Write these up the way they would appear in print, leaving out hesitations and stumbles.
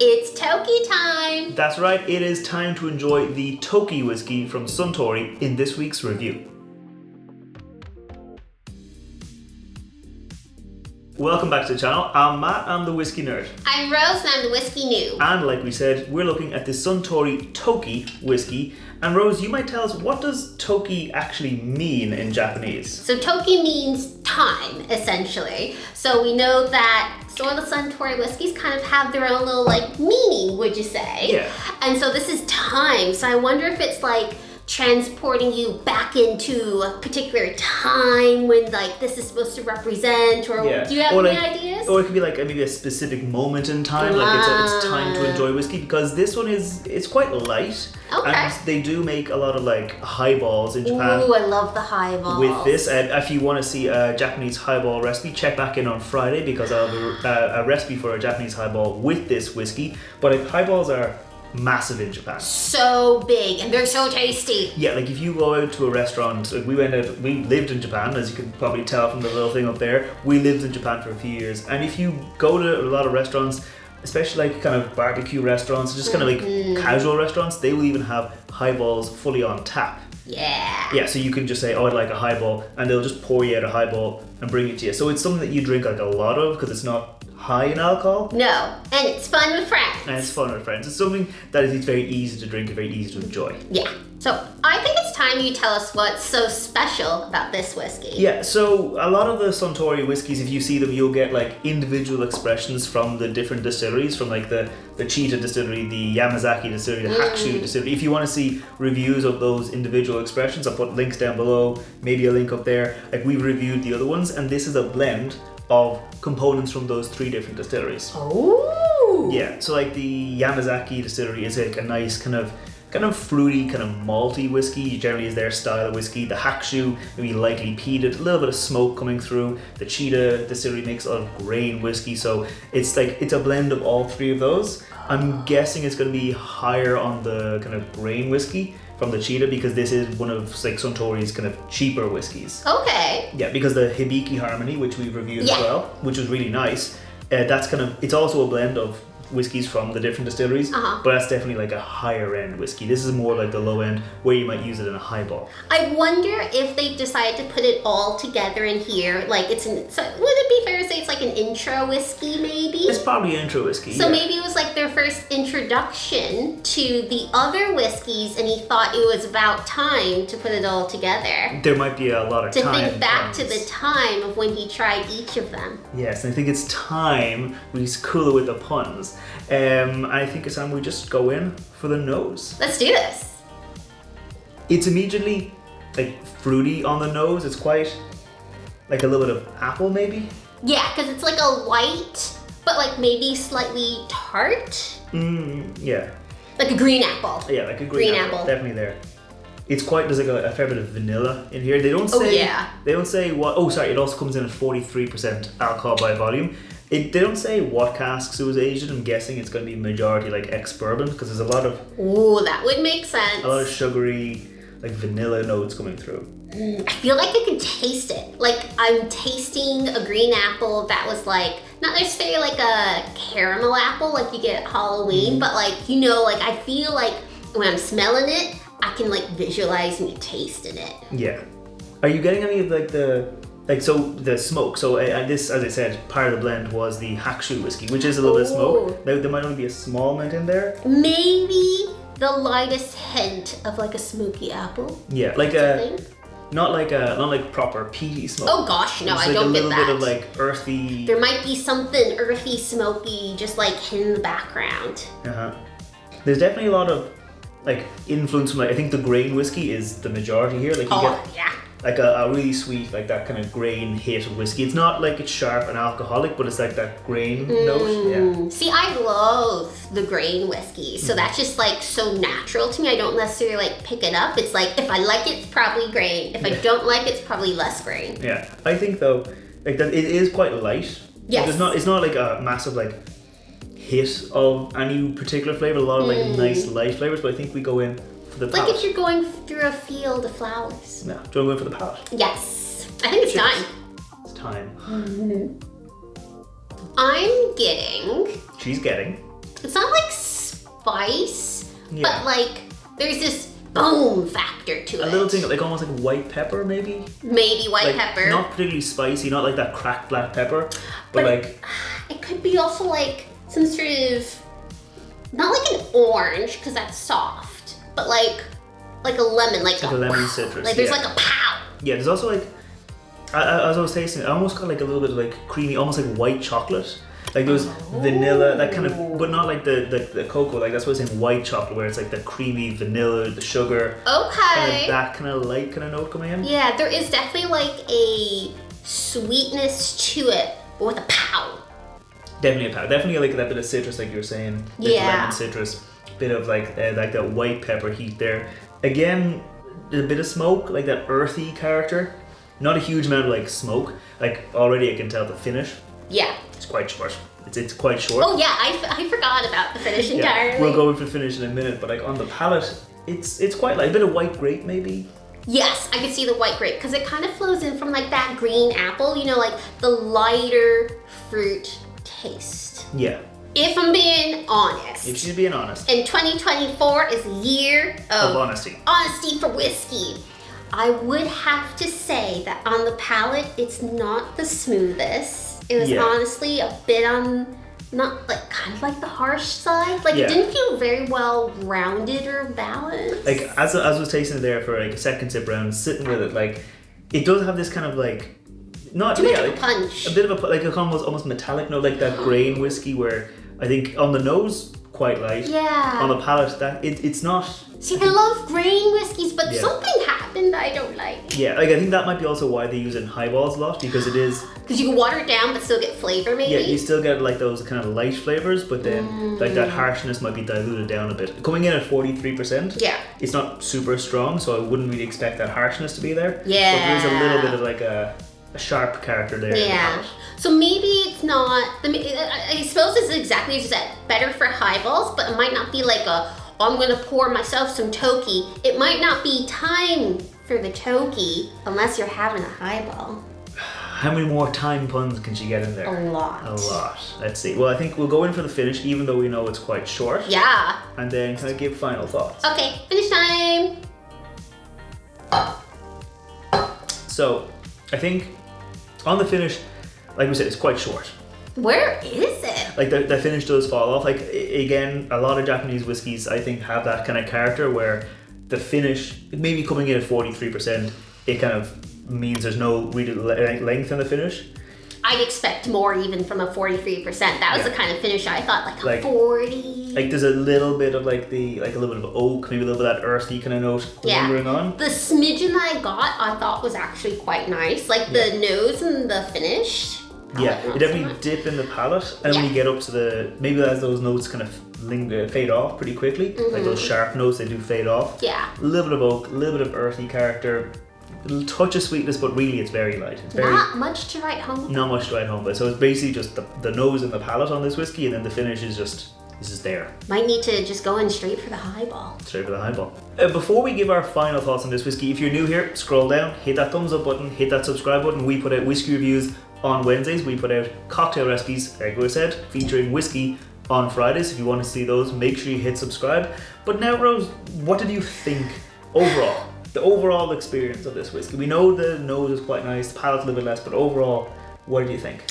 It's Toki time! That's right, it is time to enjoy the Toki whiskey from Suntory in this week's review. Welcome back to the channel. I'm Matt, I'm the whiskey nerd. I'm Rose and I'm the whiskey noob. And like we said, we're looking at the Suntory Toki whiskey. And Rose, you might tell us, what does Toki actually mean in Japanese? So Toki means time, essentially. So we know that some of the Suntory whiskeys kind of have their own little meaning, would you say? Yeah. And so this is time. So I wonder if it's transporting you back into a particular time when this is supposed to represent, or do you have any ideas? Or it could be maybe a specific moment in time, it's time to enjoy whiskey, because this one it's quite light. Okay. And they do make a lot of highballs in Japan. Ooh, I love the highballs. With this, if you want to see a Japanese highball recipe, check back in on Friday, because I'll have a recipe for a Japanese highball with this whiskey. But highballs are massive in Japan. So big, and they're so tasty. Yeah, if you go out to a restaurant, we lived in Japan, as you can probably tell from the little thing up there. We lived in Japan for a few years, and if you go to a lot of restaurants, especially kind of barbecue restaurants, just kind of casual restaurants, they will even have highballs fully on tap. Yeah. Yeah, so you can just say, oh, I'd like a highball, and they'll just pour you out a highball and bring it to you. So it's something that you drink a lot of, because it's not high in alcohol. No, and it's fun with friends. And it's fun with friends. It's something that is very easy to drink and very easy to enjoy. Yeah. So I think it's time you tell us what's so special about this whiskey. Yeah, so a lot of the Suntory whiskeys, if you see them, you'll get individual expressions from the different distilleries, from the Chita Distillery, the Yamazaki Distillery, the Hakushu Distillery. If you want to see reviews of those individual expressions, I'll put links down below, maybe a link up there. We've reviewed the other ones, and this is a blend of components from those three different distilleries. Oh. Yeah, so the Yamazaki Distillery is a nice kind of fruity, kind of malty whiskey. Generally is their style of whiskey. The Hakushu, maybe lightly peated, a little bit of smoke coming through. The Chita Distillery makes a lot of grain whiskey, so it's a blend of all three of those. I'm guessing it's going to be higher on the kind of grain whiskey from the Chita, because this is one of Suntory's kind of cheaper whiskeys. Okay. Yeah, because the Hibiki Harmony, which we've reviewed as well, which was really nice, it's also a blend of whiskeys from the different distilleries, but that's definitely a higher end whiskey. This is more the low end, where you might use it in a highball. I wonder if they decided to put it all together in here. Would it be fair to say it's an intro whiskey, maybe? It's probably an intro whiskey. So maybe it was their first introduction to the other whiskeys, and he thought it was about time to put it all together. There might be a lot of time. To think back to the time of when he tried each of them. Yes, I think it's time we cool it with the puns. I think it's time we just go in for the nose. Let's do this. It's immediately fruity on the nose. It's quite a little bit of apple, maybe. Yeah, because it's a light, but maybe slightly tart. Yeah. Like a green apple. Yeah, a green apple. Definitely there. It's quite, there's a fair bit of vanilla in here. They don't say. They don't say what. Oh, sorry. It also comes in at 43% alcohol by volume. They don't say what casks it was aged in. I'm guessing it's going to be majority ex-bourbon, because there's a lot of... Ooh, that would make sense. A lot of sugary, vanilla notes coming through. I feel like I can taste it. I'm tasting a green apple that was not necessarily a caramel apple you get at Halloween, but I feel when I'm smelling it, I can visualize me tasting it. Yeah. Are you getting any of the smoke? So this, as I said, part of the blend was the Hakushu whiskey, which is a little bit of smoke. Now there might only be a small amount in there. Maybe the lightest hint of a smoky apple. Yeah, not proper peaty smoke. Oh gosh, no, I don't get that. A little bit of earthy. There might be something earthy, smoky, just in the background. There's definitely a lot of influence from I think the grain whiskey is the majority here. You get a really sweet that kind of grain hit of whiskey. It's not it's sharp and alcoholic, but it's that grain note. Yeah. See, I love the grain whiskey, so that's just so natural to me. I don't necessarily pick it up. It's if I like it, it's probably grain. If I don't like it, it's probably less grain. Yeah, I think though that it is quite light. Yes. It's not a massive hit of any particular flavor. A lot of nice light flavors, but I think we go in for the palate. If you're going through a field of flowers. Yeah, do you want to go in for the palate? Yes. I think it's time. It's time. I'm getting... She's getting... It's not spice, Yeah. but like there's this boom factor to it. A little thing like almost like white pepper, maybe. Maybe white Like, pepper. not particularly spicy, not like that cracked black pepper, but like it could be also like some sort of, not like an orange because that's soft, but like a lemon, like a lemon citrus. Like there's yeah. like a pow. Yeah, there's also like, as I was tasting it, I almost got like a little bit of like creamy, almost like white chocolate. Like there was vanilla, that kind of, but not like the cocoa, like that's what I'm saying, white chocolate, where it's like the creamy vanilla, the sugar. Okay. That kind of light kind of note coming in. Yeah, there is definitely like a sweetness to it, but with a pow. Definitely a power. Definitely like that bit of citrus, like you were saying. Yeah. Lemon citrus, bit of like that white pepper heat there. Again, a bit of smoke, like that earthy character. Not a huge amount of like smoke. Like already I can tell the finish. Yeah. It's quite short. It's quite short. Oh yeah, I forgot about the finish entirely. We'll go for the finish in a minute, but like on the palate, it's quite like a bit of white grape maybe. Yes, I can see the white grape because it kind of flows in from like that green apple, you know, like the lighter fruit taste. Yeah. If I'm being honest. If she's being honest. And 2024 is a year Of honesty. Honesty for whiskey. I would have to say that on the palate, it's not the smoothest. It was honestly a bit on, not like, kind of like the harsh side. Like it didn't feel very well rounded or balanced. Like as I was tasting it there for like a second sip round, sitting with it, like it does have this kind of like, not Too much of like a punch. a bit of a like a almost metallic note, like that grain whiskey where I think on the nose quite light. Yeah. On the palate, that it's not. See, I love grain whiskeys, but Yeah. something happened I don't like. Yeah, like I think that might be also why they use it in highballs a lot, because it is. Because you can water it down but still get flavor, maybe. Yeah, you still get like those kind of light flavors, but then like that harshness might be diluted down a bit. Coming in at 43%. Yeah. It's not super strong, so I wouldn't really expect that harshness to be there. Yeah. But there is a little bit of like a sharp character there. Yeah. So maybe it's not. I suppose it's exactly as you said, better for highballs, but it might not be like I'm gonna pour myself some Toki. It might not be time for the Toki unless you're having a highball. How many more time puns can she get in there? A lot. A lot. Let's see. Well, I think we'll go in for the finish, even though we know it's quite short. Yeah. And then kind of give final thoughts. Okay, finish time. So, I think on the finish, like we said, it's quite short. Where is it? Like the finish does fall off. Like again, a lot of Japanese whiskeys I think have that kind of character where the finish, maybe coming in at 43%, it kind of means there's no real length in the finish. I'd expect more even from a 43%. That was the kind of finish I thought, like a 40. Like there's a little bit of like a little bit of oak, maybe a little bit of that earthy kind of note lingering on. The smidgen I got, I thought was actually quite nice. Like the nose and the finish. Yeah, it definitely dip in the palate, and when you get up to maybe as those notes kind of fade off pretty quickly, like those sharp notes, they do fade off. Yeah. A little bit of oak, a little bit of earthy character, a little touch of sweetness, but really it's very light. It's very, not much to write home. Not much to write home, but so it's basically just the nose and the palate on this whiskey, and then the finish is just, this is there. Might need to just go in straight for the highball. Straight for the highball. Before we give our final thoughts on this whiskey, if you're new here, scroll down, hit that thumbs up button, hit that subscribe button. We put out whiskey reviews on Wednesdays. We put out cocktail recipes, like we said, featuring whiskey on Fridays. If you want to see those, make sure you hit subscribe. But now, Rose, what did you think overall? The overall experience of this whiskey. We know the nose is quite nice, the palate's a little bit less, but overall, what do you think?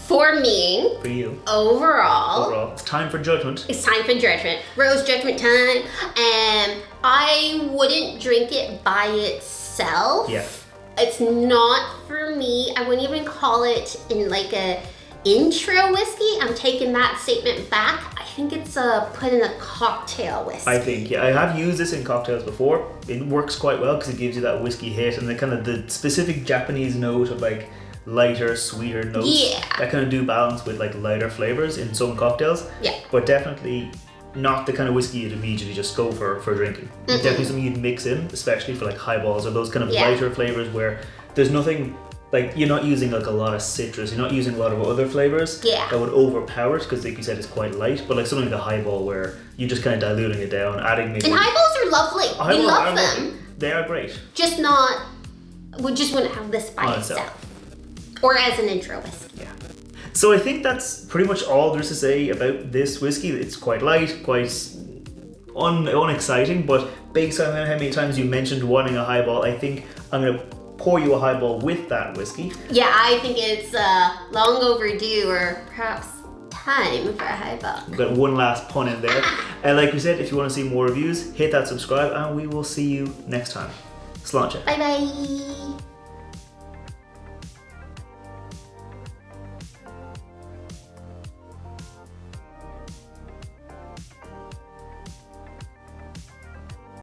For me, For you. overall, It's time for judgment. it's time for judgment. Rose judgment time. And I wouldn't drink it by itself. Yeah. It's not for me. I wouldn't even call it in like a intro whiskey. I'm taking that statement back. I think it's put in a cocktail whiskey. I think, yeah. I have used this in cocktails before. It works quite well because it gives you that whiskey hit and the kind of the specific Japanese note of like lighter, sweeter notes. Yeah. That kind of do balance with like lighter flavors in some cocktails. Yeah. But definitely not the kind of whiskey you'd immediately just go for drinking. It's definitely something you'd mix in, especially for like highballs or those kind of lighter flavors where there's nothing, like you're not using like a lot of citrus, you're not using a lot of other flavors that would overpower it because like you said it's quite light, but like something like the highball where you're just kind of diluting it down, adding maybe... And highballs are lovely. We love them. They are great. Just not, we just wouldn't have this by itself. Or as an intro whiskey. Yeah. So I think that's pretty much all there is to say about this whiskey. It's quite light, quite unexciting, but based on how many times you mentioned wanting a highball, I think I'm going to pour you a highball with that whiskey. Yeah, I think it's long overdue, or perhaps time for a highball. We've got one last pun in there. And like we said, if you want to see more reviews, hit that subscribe, and we will see you next time. Sláinte. Bye bye.